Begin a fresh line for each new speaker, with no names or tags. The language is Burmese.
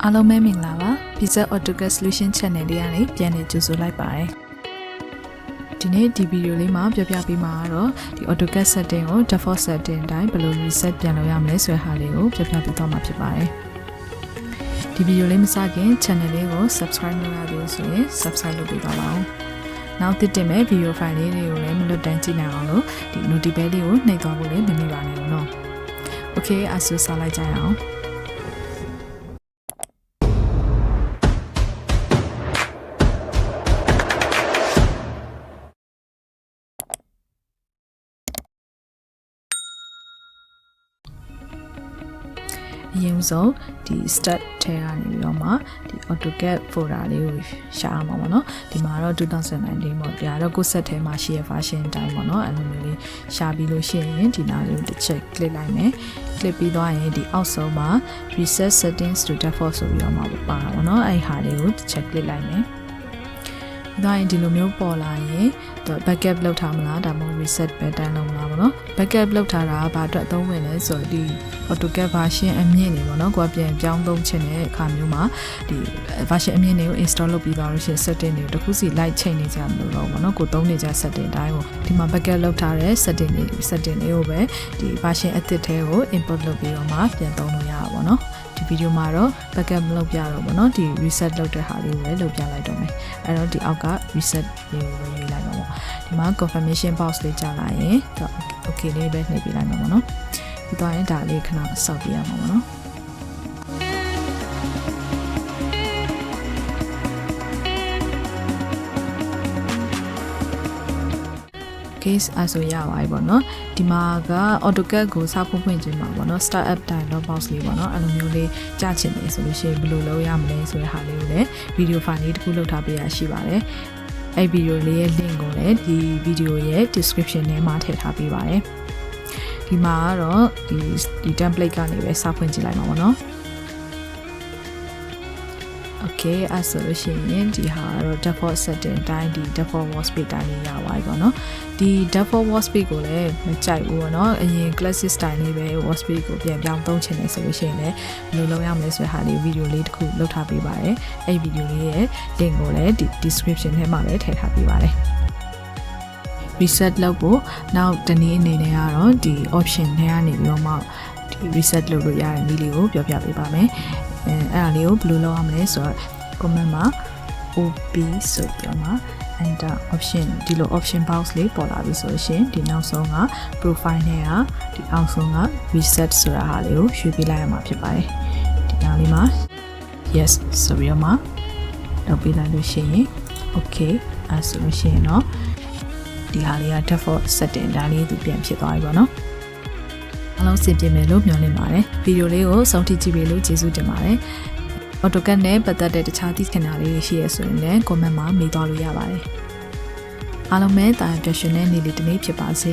အားလုံးပဲမင်္ဂလာပါ Pizza AutoCAD Solution Channel လေးကနေပြန်လည်ကြိုဆိုလိုက်ပါတယ်ဒီနေ့ဒီဗီဒီယိုလေးမှာပြပြပေးမှာကတော့ဒီ AutoCAD setting ကို default setting အတိုင်းဘယ်လို reset ပြန်လုပ်ရမလဲဆိုတဲ့ဟာလေးကိုပြပြပေးသွားမှာဖြစ်ပါတယ်ဒီဗီဒီယိုလေးမစခင် channel လေးကို subscribe လုပ်ရသေးဆိုရင် subscribe လုပ်ပေးပါဦးနောက်တင်မဲ့ video file လေးတွေကိုလည်းမလွတ်တမ်းကြည့်နိုင်အောင်လို့ဒီ notification လေးကိုနှိပ်သွားဖို့လည်းမမေ့ပါနဲ့နော် Okay အဆူစားလိုက်ကြရအောင်အရင်ဆုံးဒီ start ထဲကနေပြီးတော့မှဒီ AutoCAD folder လေးကိုရှာရမှာပေါ့နော်ဒီမှာတော့2019ပေါ့ဒါတော့ကိုယ်ဆက်ထဲမှာရှိရ version အတိုင်းပေါ့နော်အဲ့လိုမျိုးလေးရှာပြီးလို့ရှိရင်ဒီနားလေးကိုတစ်ချက် click လိုက်မယ် click ပြီးသွားရင်ဒီအောက်ဆုံးမှာ reset settings to default ဆိုပြီးတော့မှပါတာပေါ့နော်အဲ့ဟာလေးကိုတစ်ချက် click လိုက်မယ်ဒါရင်ဒီလိုမျိုးပေါ်လာရင်တော့ backup လုပ်ထားမလားဒါမှမဟုတ် reset ပဲတန်းလုပ်မလားပေါ့နော် backup လုပ်ထားတာကဘာအတွက်အသုံးဝင်လဲဆိုတော့ဒီ AutoCAD version အမြင့်နေပေါ့နော်ကိုယ်ပြန်ပြောင်းသုံးချင်တဲ့အခါမျိုးမှာဒီ version အမြင့်တွေကို install လုပ်ပြီးသွားလို့ရှိရင် setting တွေတခုစီ လိုက်ချိန်နေကြမလို့တော့ပေါ့နော်ကိုသုံးနေကြ setting အတိုင်းကိုဒီမှာ backup လုပ်ထားတဲ့ setting တွေကိုပဲဒီ version အသစ်ထဲကို import လုပ်ပြီးတော့မှပြန်သုံးလို့ရတာပေါ့နော်ဒီဗီဒီယိုမှာတော့ backup မလုပ်ပြတော့ဘူးเนาะဒီ reset လုပ်တဲ့ဟာလေးကိုလည်းလုပ်ပြလိုက်တော့မယ်အဲ့တော့ဒီအောက်က reset လေးကိုပဲရေးလိုက်ပါပေါ့ဒီမှာ confirmation box လေးကြာလာရင်တော့ okay လေးပဲနှိပ်ပြလိုက်မှာပေါ့နော်ပြီးတော့ရင်ဒါလေးခဏစောင့်ပြရမှာပေါ့နော်case အဆိုရပါပြီပေါ့နော်ဒီမှာက AutoCAD ကိုစဖွင့်ခြင်းမှာပေါ့နော် start up dialog box လေးပေါ့နော်အဲ့လိုမျိုးလေးကြာချင်တယ်ဆိုလို့ရှိရင်ဘယ်လိုလုပ်ရမလဲဆိုတဲ့ဟာလေးကိုလည်း video file လေးတစ်ခုလုပ်ထားပေးရရှိပါတယ်အဲ့ video လေးရဲ့ link ကိုလည်းဒီ video ရဲ့ description ထဲမှာထည့်ထားပေးပါတယ်ဒီမှာကတော့ဒီ template ကနေပဲစဖွင့်ကြည့်လိုက်မှာပေါ့နော်Okay အဲ့ဆိုလို့ရှိရင်ဒီဟာတော့ default setting တိုင်းဒီ default workspace တိုင်းလေးရပါပြီပေါ့နော်ဒီ default workspace ကိုလည်းမကြိုက်ဘူးပေါ့နော်အရင် classic style လေးပဲ workspace ကိုပြန်ပြောင်းသုံးချင်တယ်ဆိုလို့ရှိရင်လည်းဘယ်လိုလုပ်ရမလဲဆိုတဲ့ဟာလေး video လေးတစ်ခုလုပ်ထားပေးပါတယ်အဲ့ video လေးရဲ့ link ကိုလည်းဒီ description ထဲမှာလည်းထည့်ထားပေးပါတယ်reset လုပ်ဖို့နောက်တနည်းအနေနဲ့ကတော့ဒီ option ထဲကနေပြီးတော့မှဒီ reset လုပ်လို့ရတဲ့နည်းလေးကိုပြောပြပေးပါမယ်အဲ့ဒါလေးကိုဘယ်လိုလုပ်ရမလဲဆိုတော့ comment မှာ OP ဆိုပြီးတော့မှ enter option ဒီလို option box လေးပေါ်လာပြီဆိုရှင်ဒီနောက်ဆုံးက profile နဲ့ကဒီအောက်ဆုံးက reset ဆိုတာဟာလေးကိုရွှေ့ပေးလိုက်ရမှာဖြစ်ပါတယ်ဒီနားလေးမှာ yes ဆိုပြီးတော့မှလုပ်ပေးလိုက်လို့ရှိရင် okay အဲ့ဆိုလို့ရှိရင်တော့ဒီဟာလေးက default setting ဒါလေးသူပြန်ဖြစ်သွားပြီပေါ့နော်အားလုံးစင်ပြမယ်လို့မျှော်လင့်ပါတယ်ဗီဒီယိုလေးကိုစောင့်ကြည့်ကြည့်ပေးလို့ကျေးဇူးတင်ပါတယ် AutoCAD နဲ့ပတ်သက်တဲ့တခြားသိချင်တာလေးရှိရဆိုရင်လည်း comment မှာမေးသွားလို့ရပါတယ်အားလုံးပဲတာယာပျော်ရွှင်တဲ့နေ့လေးတစ်နေ့ဖြစ်ပါစေ